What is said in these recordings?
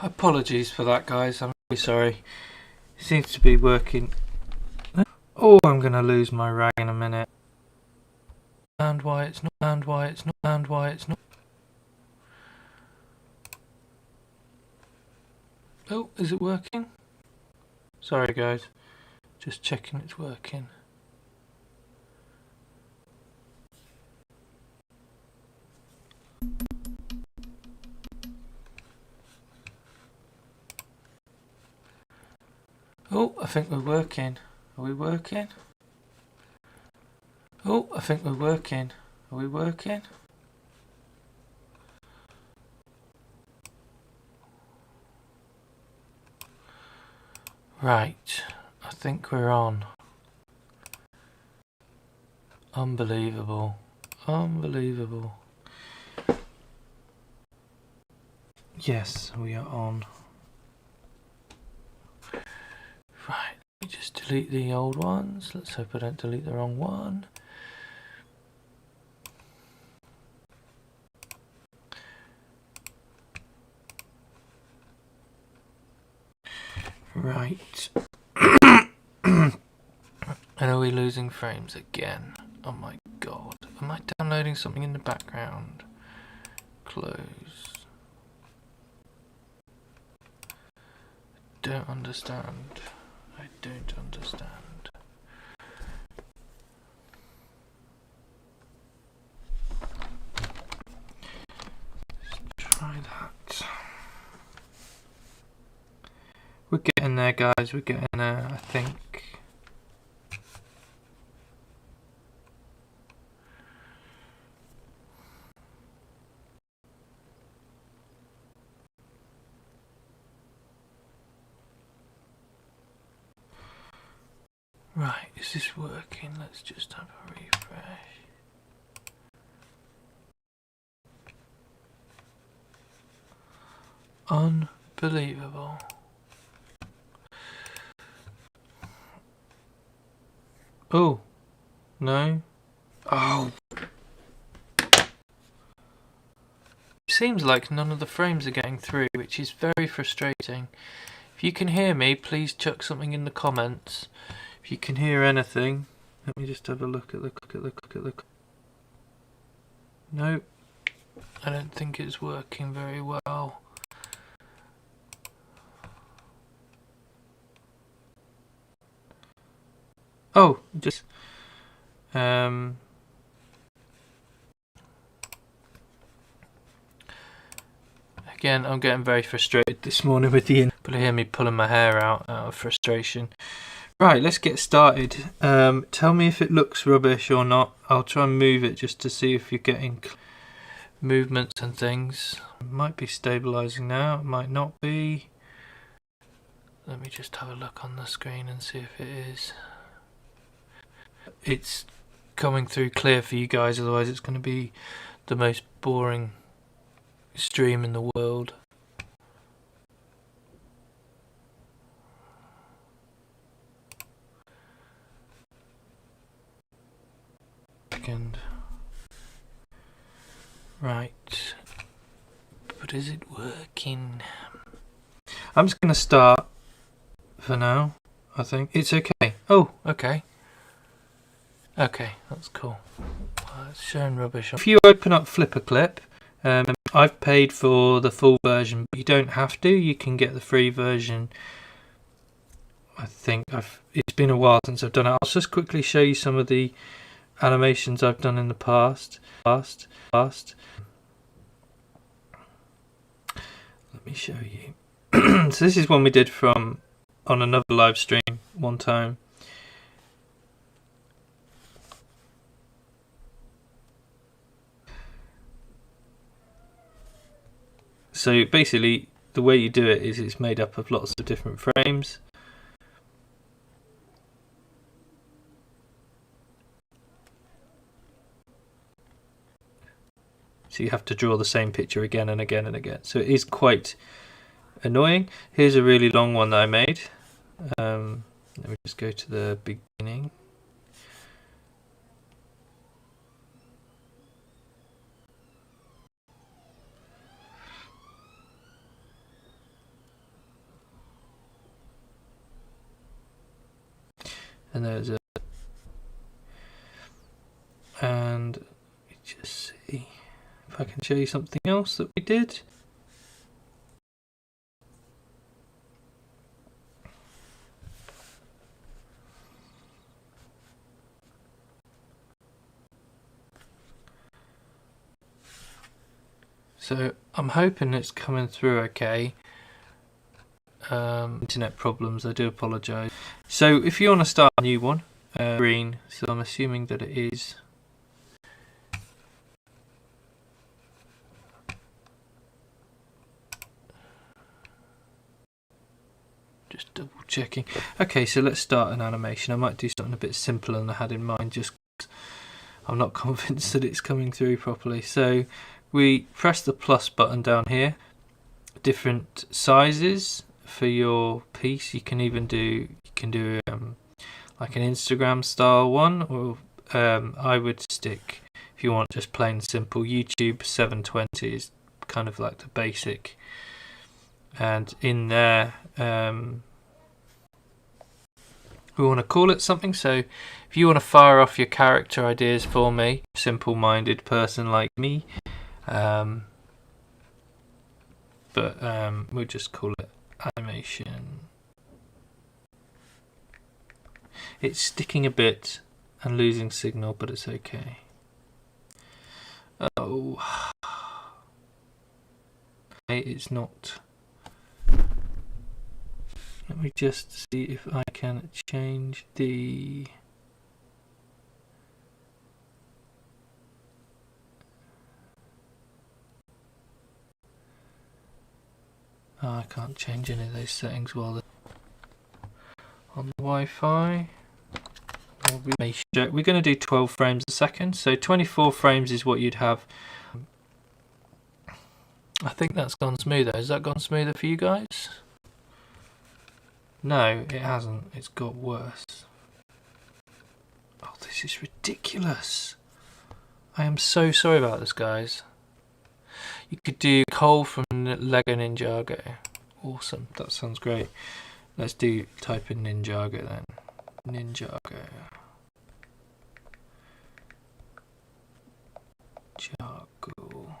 Apologies for that, guys. I'm really sorry. It seems to be working. Oh, I'm going to lose my rag in a minute. And why it's not, and why it's not, and why it's not. Oh, is it working? Sorry, guys. Just checking it's working. Oh, I think we're working. Are we working? Oh, I think we're working. Are we working? Right. I think we're on. Unbelievable. Unbelievable. Yes, we are on. Right. Let me just delete the old ones. Let's hope I don't delete the wrong one. Right. And are we losing frames again? Oh my god. Am I downloading something in the background? Close. Don't understand. I don't understand. Let's try that. We're getting there, guys. We're getting there, I think. Right, is this working? Let's just have a refresh. Unbelievable. Oh, no. Oh. Seems like none of the frames are getting through, which is very frustrating. If you can hear me, please chuck something in the comments. If you can hear anything, let me just have a look at the. Nope, I don't think it's working very well. Oh, just again, I'm getting very frustrated this morning with the but hear me pulling my hair out of frustration. Right, let's get started. Tell me if it looks rubbish or not. I'll try and move it just to see if you're getting movements and things. It might be stabilizing now, it might not be. Let me just have a look on the screen and see if it is. It's coming through clear for you guys, otherwise it's going to be the most boring stream in the world. Second. Right. But is it working? I'm just going to start for now, I think. It's okay. Oh, okay. Okay, that's cool. It's showing rubbish. If you open up flipaclip, I've paid for the full version, but you don't have to. You can get the free version. I think it's been a while since I've done it. I'll just quickly show you some of the animations I've done in the past. Let me show you. So this is one we did on another live stream one time. So basically the way you do it is it's made up of lots of different frames. So you have to draw the same picture again and again and again. So it is quite annoying. Here's a really long one that I made. Let me just go to the beginning. and there's a, and just see if I can show you something else that we did. So I'm hoping it's coming through okay. Internet problems, I do apologise. So if you want to start a new one, green, so I'm assuming that it is. Just double checking. Okay, so let's start an animation. I might do something a bit simpler than I had in mind, just 'cause I'm not convinced that it's coming through properly. So we press the plus button down here, different sizes for your piece. You can even do like an Instagram style one, or I would stick, if you want just plain simple, YouTube 720 is kind of like the basic, and in there we want to call it something. So if you want to fire off your character ideas for me, simple-minded person like me, but we'll just call it animation. It's sticking a bit and losing signal, but it's okay. Oh, it's not. Let me just see if I can change the. Oh, I can't change any of those settings while they're on the Wi-Fi. We're going to do 12 frames a second, so 24 frames is what you'd have. I think that's gone smoother. Has that gone smoother for you guys? No, it hasn't. It's got worse. Oh, this is ridiculous. I am so sorry about this, guys. You could do Cole from Lego Ninjago. Awesome, that sounds great. Let's type in Ninjago then. Ninjago. Jago.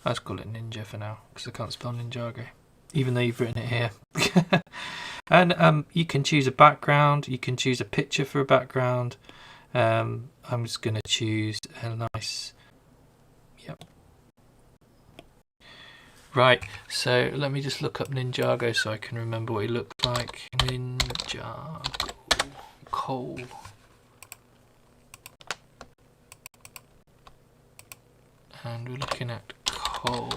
Let's call it Ninja for now, because I can't spell Ninjago, even though you've written it here. And you can choose a background, you can choose a picture for a background. I'm just going to choose a nice, yep. Right, so let me just look up Ninjago so I can remember what he looked like. Ninjago, Cole. And we're looking at Cole.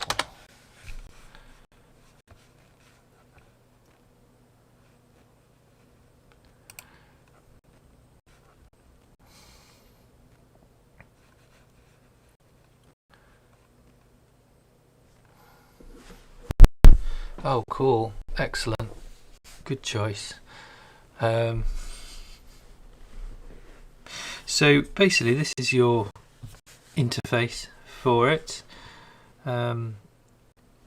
Oh, cool. Excellent. Good choice. So basically this is your interface for it.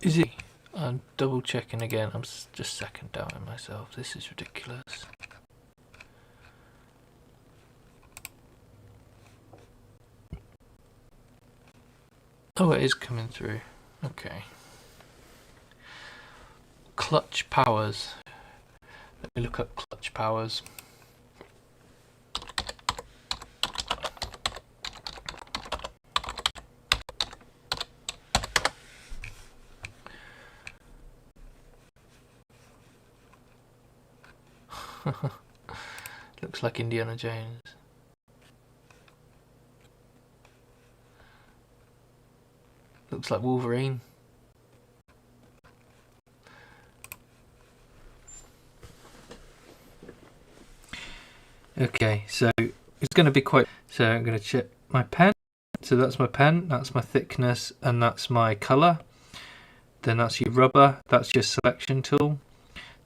Is it? I'm double checking again. I'm just second doubting myself. This is ridiculous. Oh, it is coming through. Okay. Clutch powers. Let me look up clutch powers. Looks like Indiana Jones. Looks like Wolverine. Okay, so it's going to be quite. So I'm going to check my pen. So that's my pen, that's my thickness, and that's my colour. Then that's your rubber, that's your selection tool.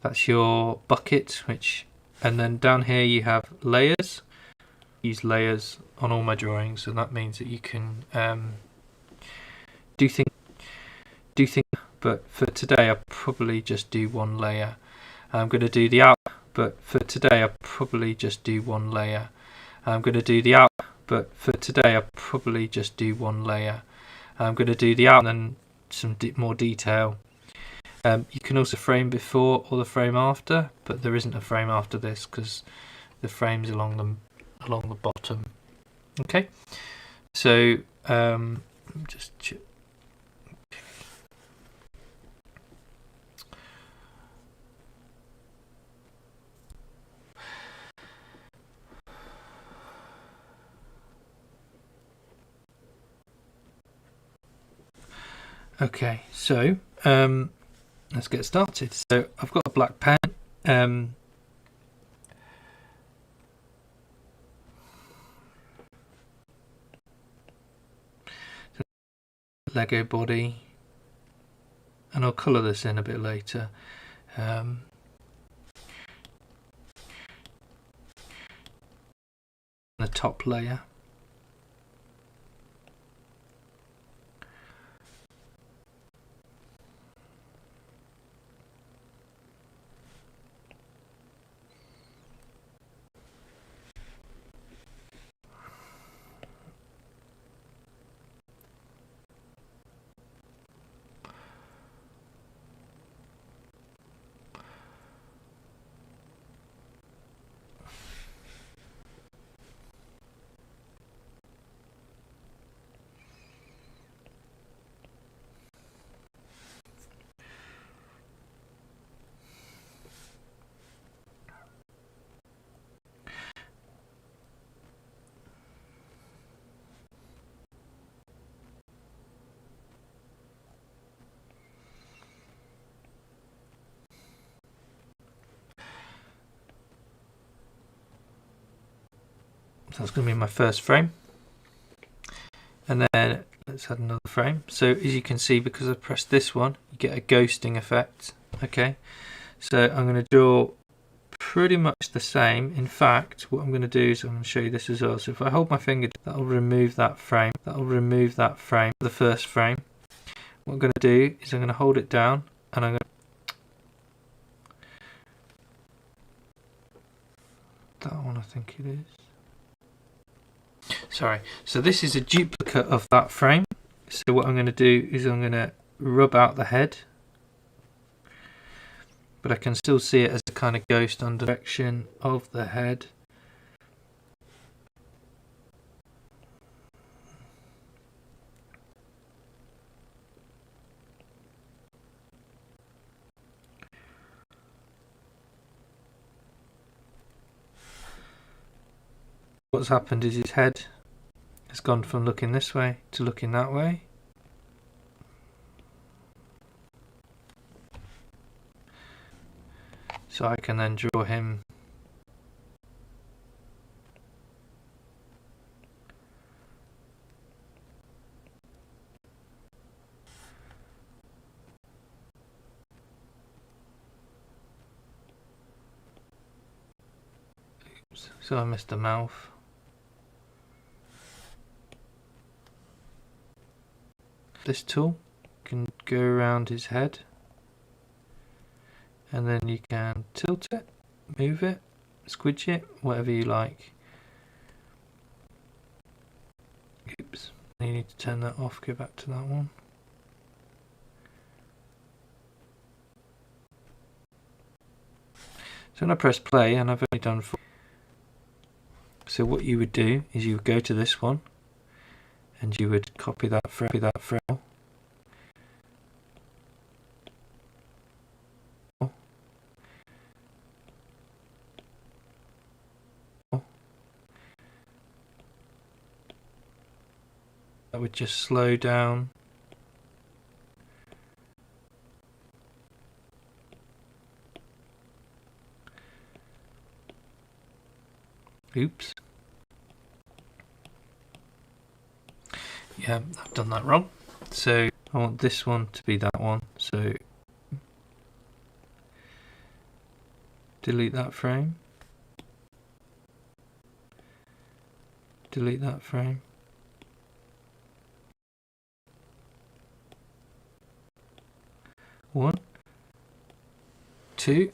That's your bucket, and then down here you have layers. Use layers on all my drawings, and that means that you can do things but for today I'll probably just do one layer. I'm going to do the out, but for today I'll probably just do one layer. I'm going to do the out, but for today I'll probably just do one layer. I'm going to do the out and some more detail. You can also frame before or the frame after, but there isn't a frame after this because the frame's along the bottom. Okay, so just okay, so let's get started. So I've got a black pen. Lego body, and I'll colour this in a bit later. The top layer. So that's going to be my first frame, and then let's add another frame. So as you can see, because I've pressed this one, you get a ghosting effect. Okay, so I'm going to draw pretty much the same. In fact, what I'm going to do is I'm going to show you this as well. So if I hold my finger, that'll remove that frame. That'll remove that frame, the first frame. What I'm going to do is I'm going to hold it down, and I'm going to that one, I think it is. Sorry, so this is a duplicate of that frame. So what I'm going to do is I'm going to rub out the head, but I can still see it as a kind of ghost on direction of the head. What's happened is his head has gone from looking this way to looking that way. So I can then draw him so I missed the mouth. This tool can go around his head, and then you can tilt it, move it, squidge it, whatever you like. Oops, you need to turn that off, go back to that one. So when I press play, and I've only done 4. So what you would do is you would go to this one, and you would copy that frame, that would just slow down. Oops. Yeah, I've done that wrong. So I want this one to be that one. So delete that frame. Delete that frame. 1, 2,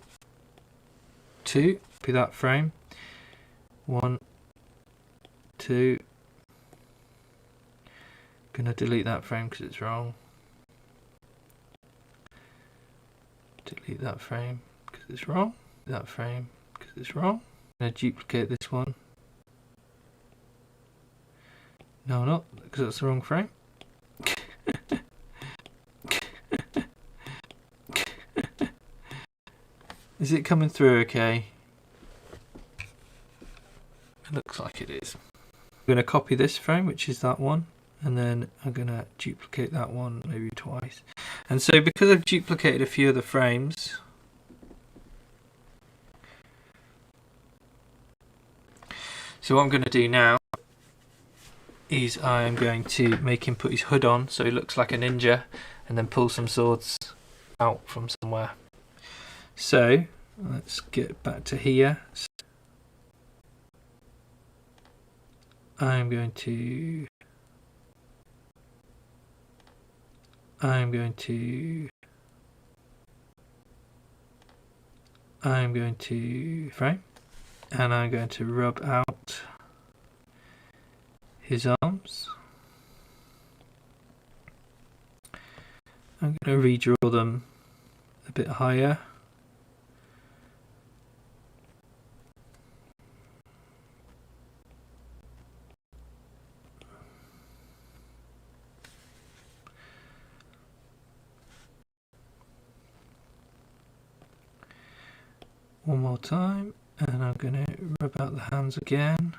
2, be that frame. 1, 2. Gonna delete that frame because it's wrong. Delete that frame because it's wrong. That frame because it's wrong. I'm gonna duplicate this one. No, not because that's the wrong frame. Is it coming through okay? It looks like it is. I'm going to copy this frame, which is that one, and then I'm going to duplicate that one maybe twice. And so because I've duplicated a few of the frames, so what I'm going to do now is I'm going to make him put his hood on so he looks like a ninja, and then pull some swords out from somewhere. So let's get back to here. I'm going to frame, and I'm going to rub out his arms. I'm going to redraw them a bit higher. One more time, and I'm going to rub out the hands again.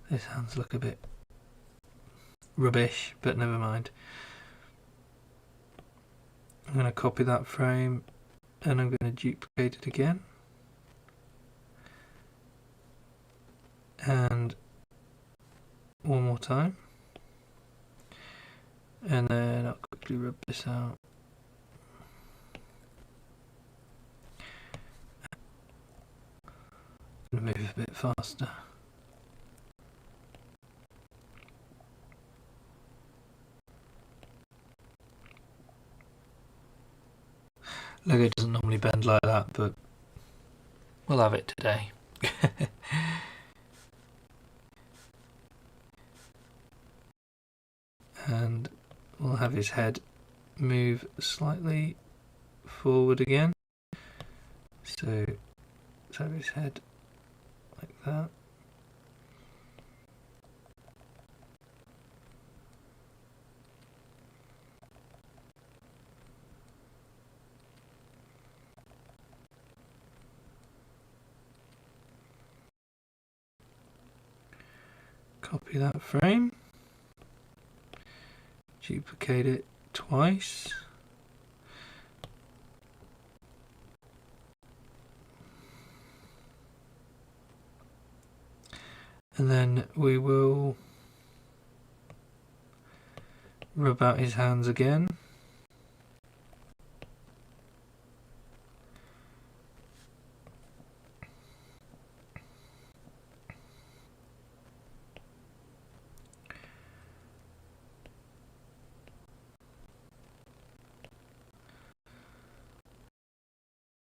His hands look a bit rubbish, but never mind. I'm going to copy that frame and I'm going to duplicate it again. And one more time. And then I'll quickly rub this out. I'm going to move a bit faster. Lego doesn't normally bend like that, but we'll have it today. And we'll have his head move slightly forward again. So let's have his head like that. Copy that frame, duplicate it twice, and then we will rub out his hands again.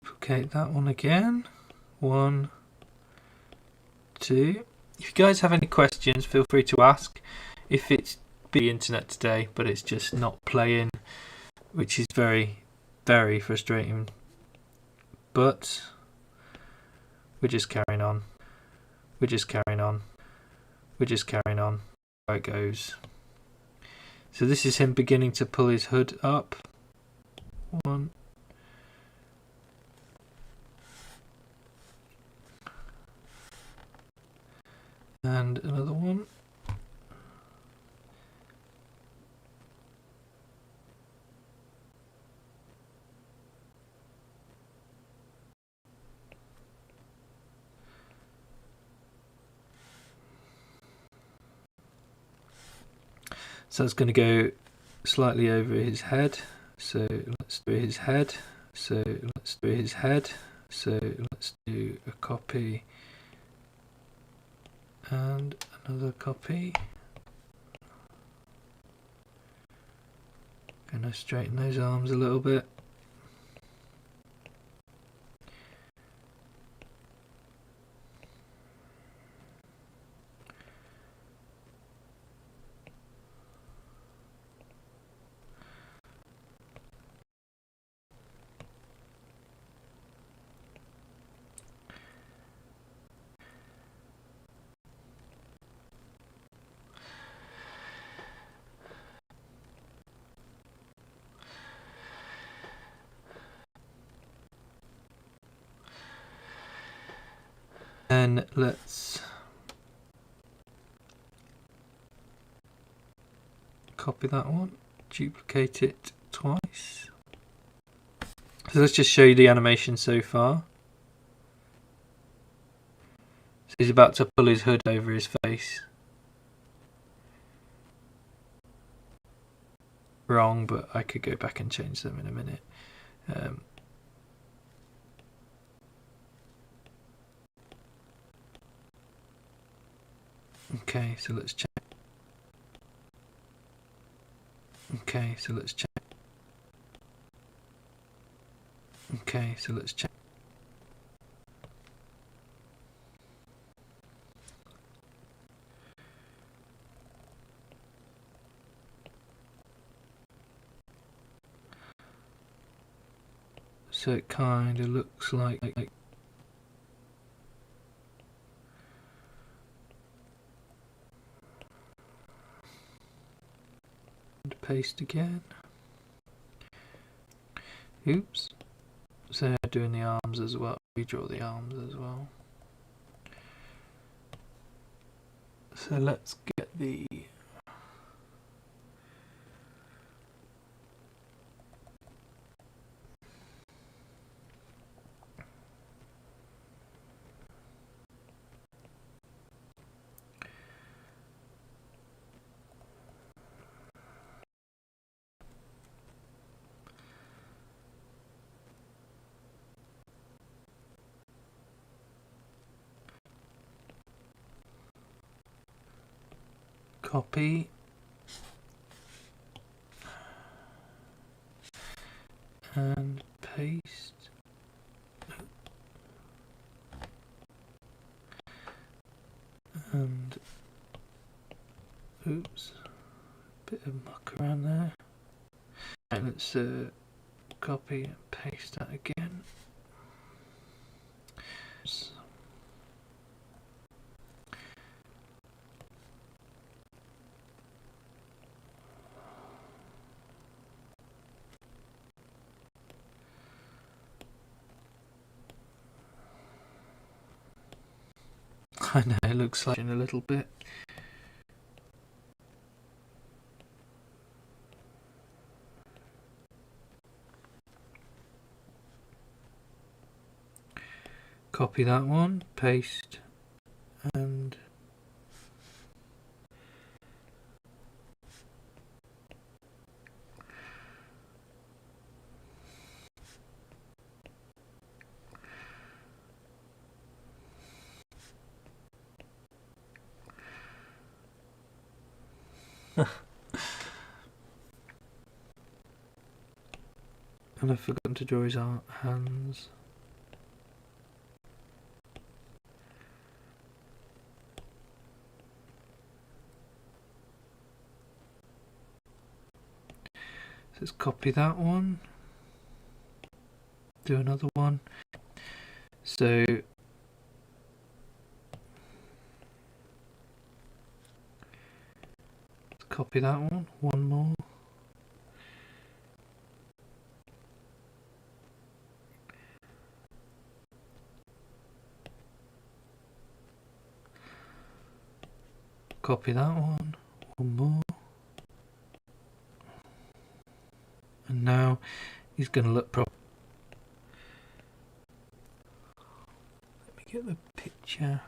Duplicate that one again. 1, 2. If you guys have any questions, feel free to ask. If it's the internet today, but it's just not playing, which is very, very frustrating. But we're just carrying on. We're just carrying on. We're just carrying on. How it goes. So this is him beginning to pull his hood up. 1. And another one. So it's going to go slightly over his head. So let's do his head. So let's do his head. So let's do a copy and another copy. Gonna straighten those arms a little bit. And let's copy that one, duplicate it twice. So let's just show you the animation so far. So he's about to pull his hood over his face. Wrong, but I could go back and change them in a minute. Okay, so let's check. Okay, so let's check. Okay, so let's check. So it kind of looks like and paste again. Oops. So doing the arms as well. Redraw the arms as well. So let's get the copy and paste. And oops, bit of muck around there. And let's copy and paste that again. I know it looks like in a little bit. Copy that one, paste, and I've forgotten to draw his hands. So let's copy that one. Do another one. So let's copy that one. One more. Copy that one. One more. And now he's going to look proper. Let me get the picture.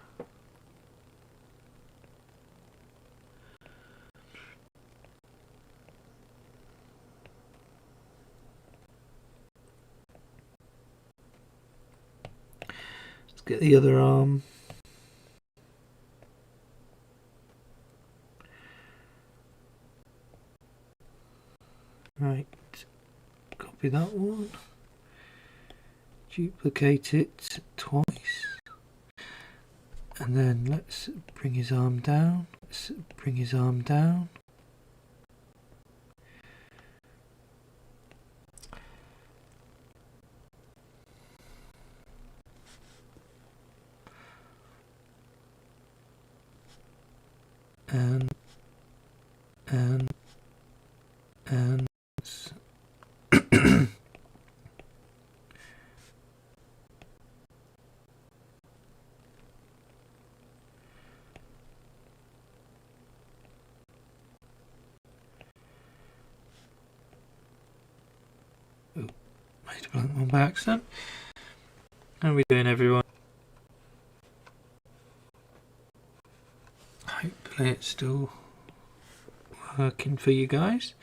get the other arm. Right, copy that one, duplicate it twice, and then let's bring his arm down. Let's bring his arm down. And oh, made a blank one by accident. How are we doing, everyone? Hopefully it's still working for you guys.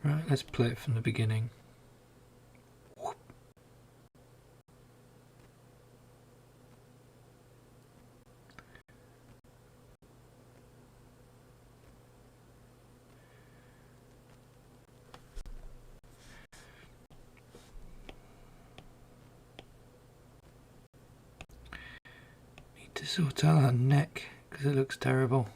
Right, let's play it from the beginning. Need to sort out that neck because it looks terrible.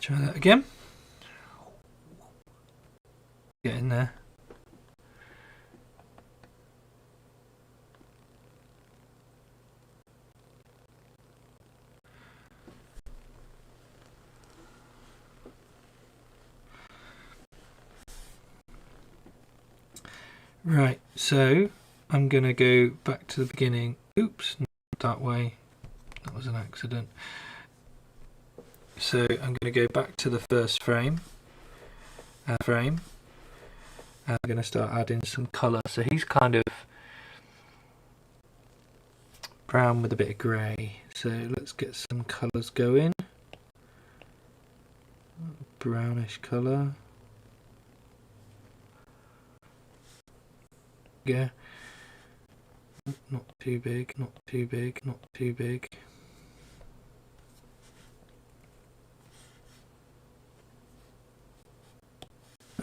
Try that again. Get in there. Right, so I'm going to go back to the beginning. Oops, not that way. That was an accident. So I'm going to go back to the first frame. And I'm going to start adding some colour. So he's kind of brown with a bit of grey. So let's get some colours going. Brownish colour. Yeah. Not too big, not too big, not too big.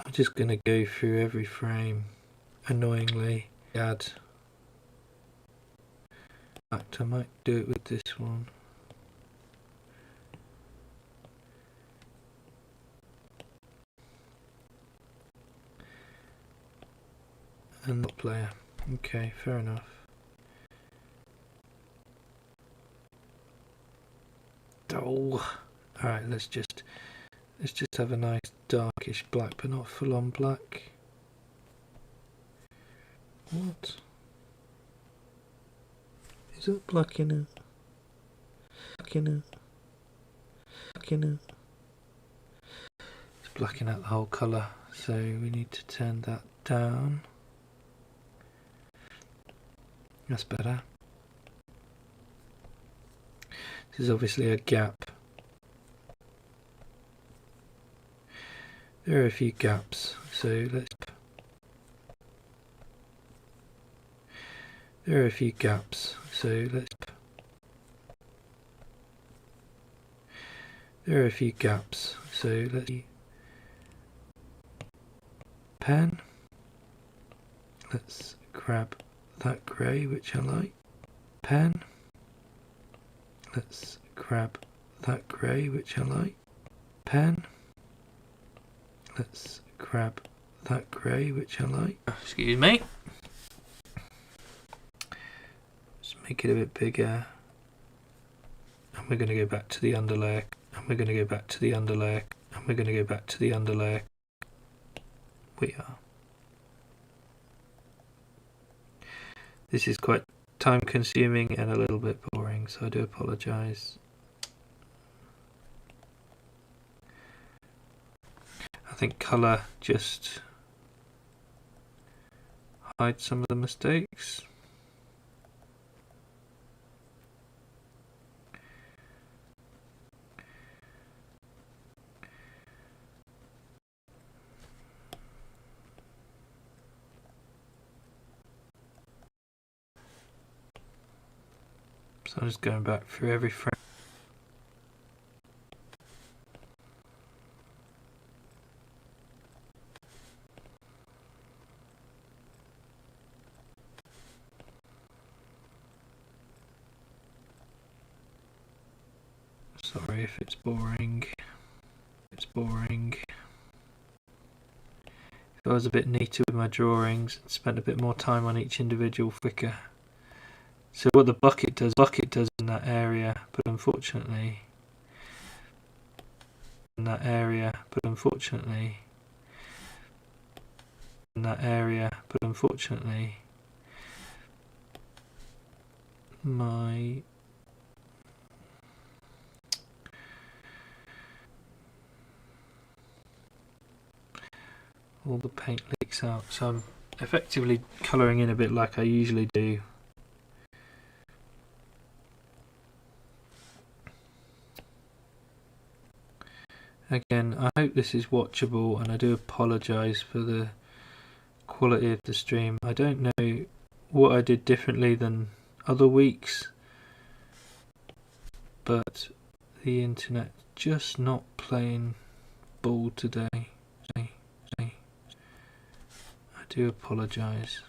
I'm just going to go through every frame, annoyingly. Add. In fact, I might do it with this one. And the player. Okay, fair enough. Oh, alright, let's just have a nice darkish black, but not full on black. What? Is that black in it? Black in it? Black in it? It's blacking out the whole colour, so we need to turn that down. That's better. This is obviously a gap. There are a few gaps, so let's... There are a few gaps, so let's... There are a few gaps, so let's... Pen. Let's grab that grey, which I like. Pen. Let's grab that grey, which I like. Pen. Let's grab that grey, which I like. Excuse me. Let's make it a bit bigger. And we're going to go back to the underlayer. And we're going to go back to the underlayer. And we're going to go back to the underlayer. We are. This is quite time consuming and a little bit boring, so I do apologise. I think colour just hides some of the mistakes. So I'm just going back through every frame. Sorry if it's boring. It's boring. If I was a bit neater with my drawings and spent a bit more time on each individual flicker. So what the bucket does in that area, but unfortunately in that area, but unfortunately in that area, but unfortunately my all the paint leaks out, so I'm effectively colouring in a bit like I usually do. Again, I hope this is watchable, and I do apologise for the quality of the stream. I don't know what I did differently than other weeks, but the internet just not playing ball today. I do apologise.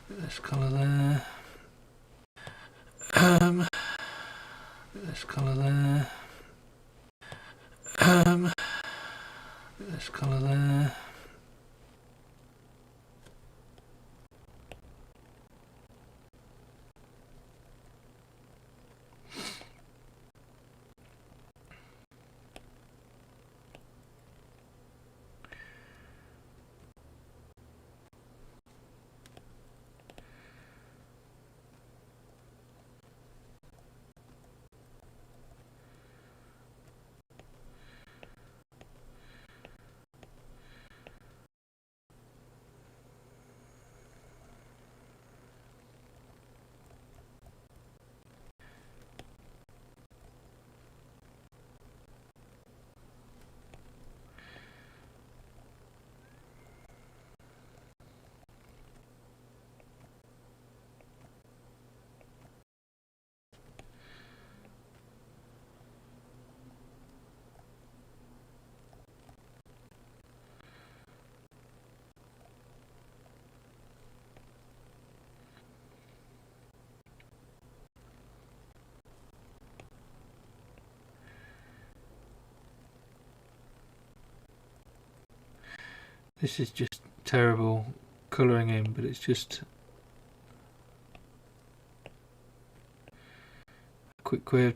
This colour there. This colour there. This colour there. This is just terrible colouring in, but it's just a quick way of...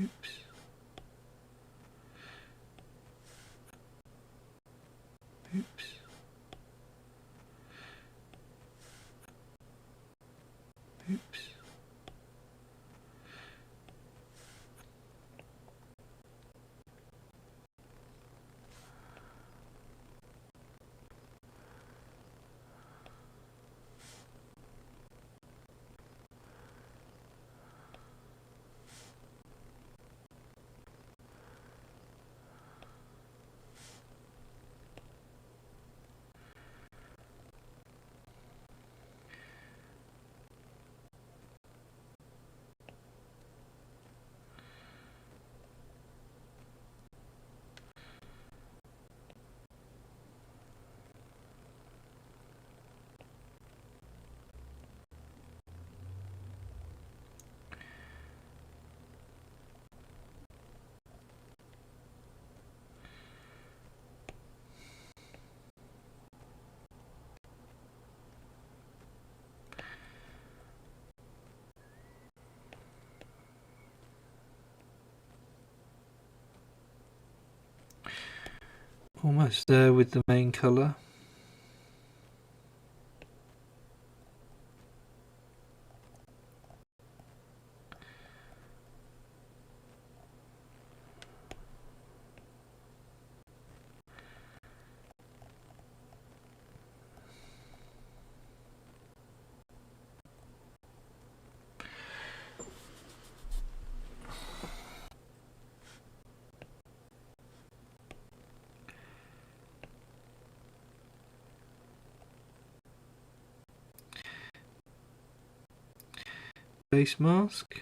Oops. Oops. Oops. Almost there with the main colour. Face mask.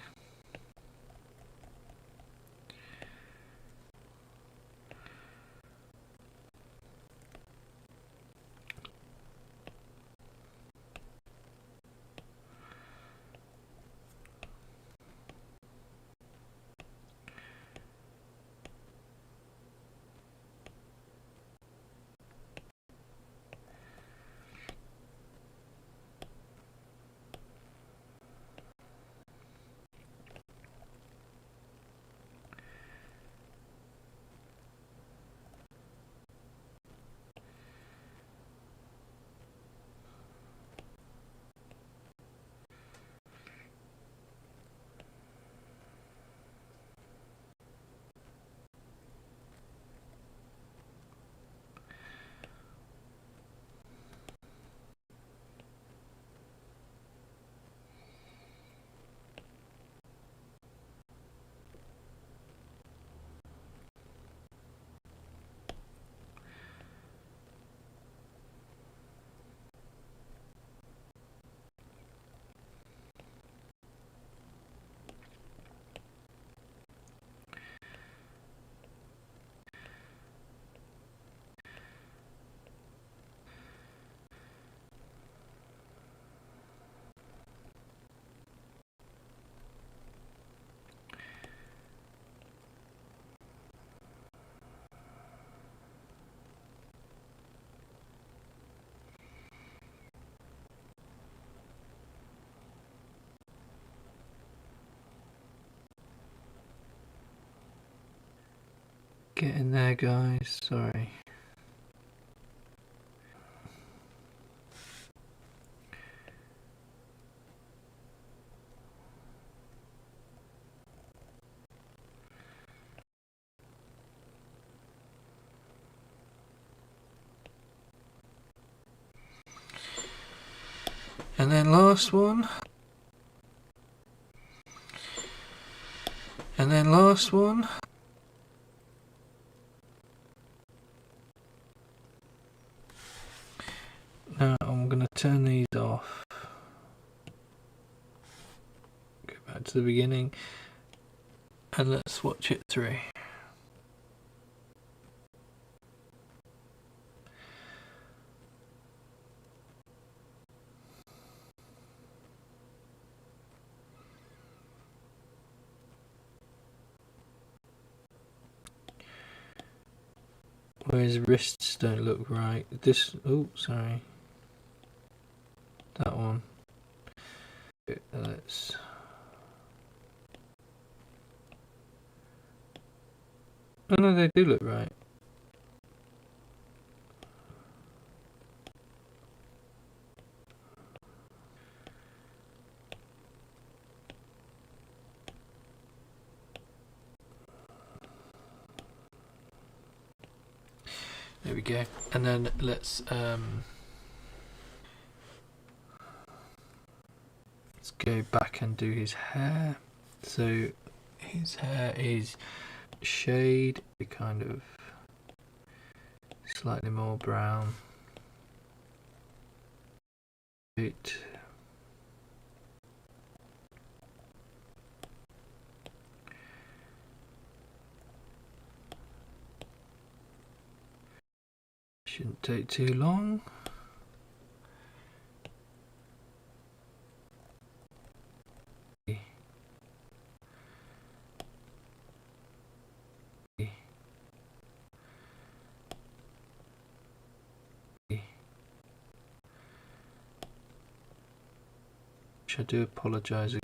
Get in there, guys. Sorry. And then last one. And then last one. Now I'm going to turn these off. Go back to the beginning. And let's watch it through. Where his wrists don't look right. This, oh, sorry. That one. Let's. Oh no, they do look right. There we go. And then let's go back and do his hair. So his hair is shade, kind of slightly more brown. It shouldn't take too long. I do apologise.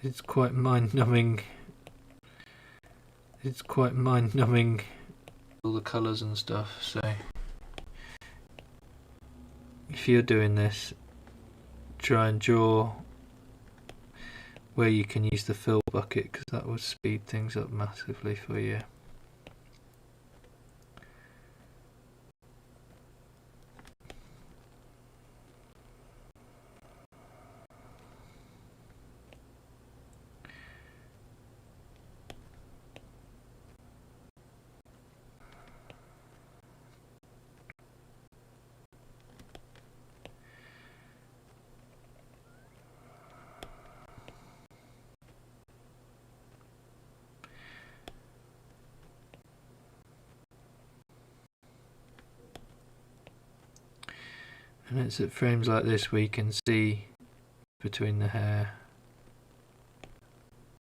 It's quite mind-numbing. It's quite mind-numbing. All the colours and stuff. So if you're doing this, try and draw where you can use the fill bucket, because that will speed things up massively for you. And it's at frames like this where you can see between the hair.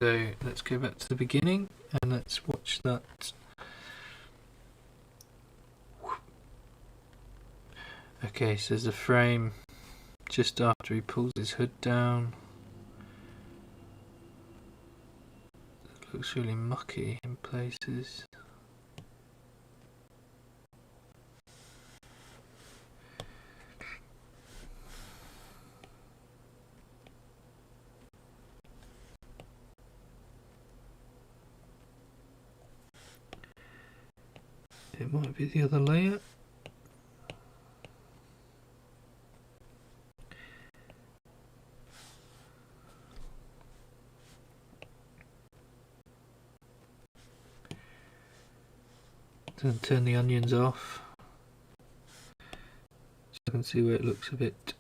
So let's go back to the beginning and let's watch that. Okay, so there's a frame just after he pulls his hood down. It looks really mucky in places. It might be the other layer. Then turn the onions off, so you can see where it looks a bit.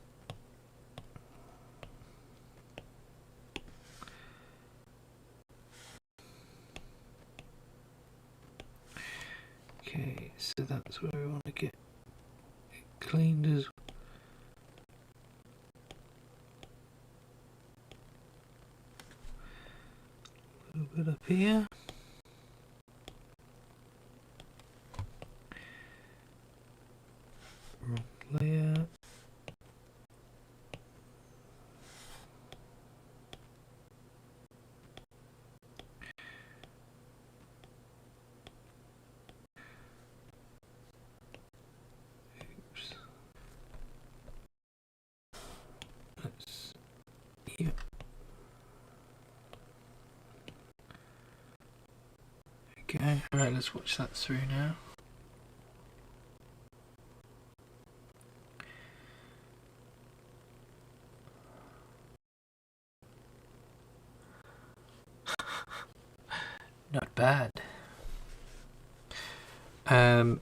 Okay, so that's where we want to get it cleaned as a little bit up here. Wrong layer. Oops. Let's, yeah. Okay, alright, let's watch that through now. Not bad.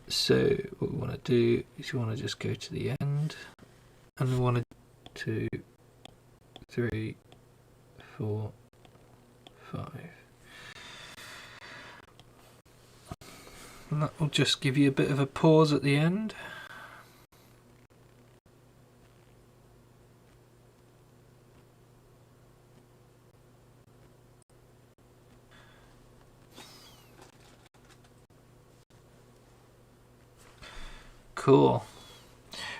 So what we want to do is we want to just go to the end, and we want to 2, 3, 4, 5. And that will just give you a bit of a pause at the end. Cool.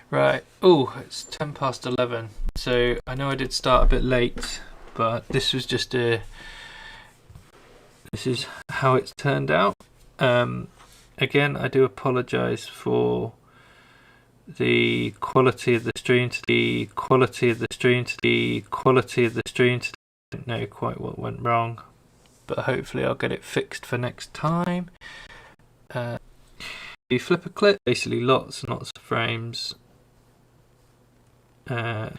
Right. Oh, it's 10 past 11. So I know I did start a bit late, but this was just this is how it's turned out. Again, I do apologise for the quality of the stream to the quality of the stream to the quality of the stream to. I don't know quite what went wrong, but hopefully I'll get it fixed for next time. You flip a clip, basically lots and lots of frames. Not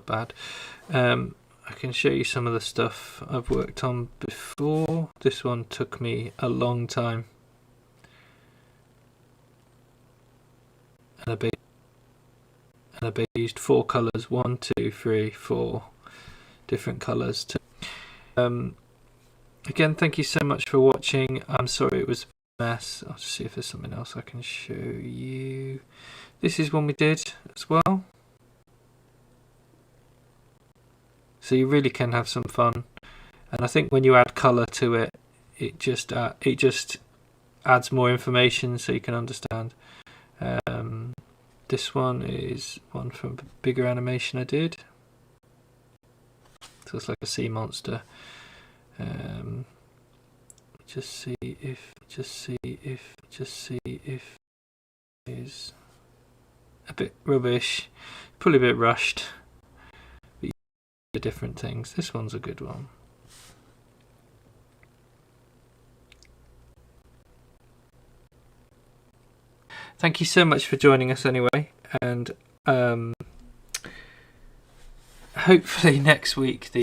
bad. I can show you some of the stuff I've worked on before. This one took me a long time. And I used 4 colours, 1, 2, 3, 4 different colours. Again, thank you so much for watching. I'm sorry it was a mess. I'll just see if there's something else I can show you. This is one we did as well. So you really can have some fun. And I think when you add colour to it, it just adds more information so you can understand This one is one from a bigger animation I did. So it's like a sea monster. Just see if is a bit rubbish, probably a bit rushed. But the different things. This one's a good one. Thank you so much for joining us anyway, and hopefully next week the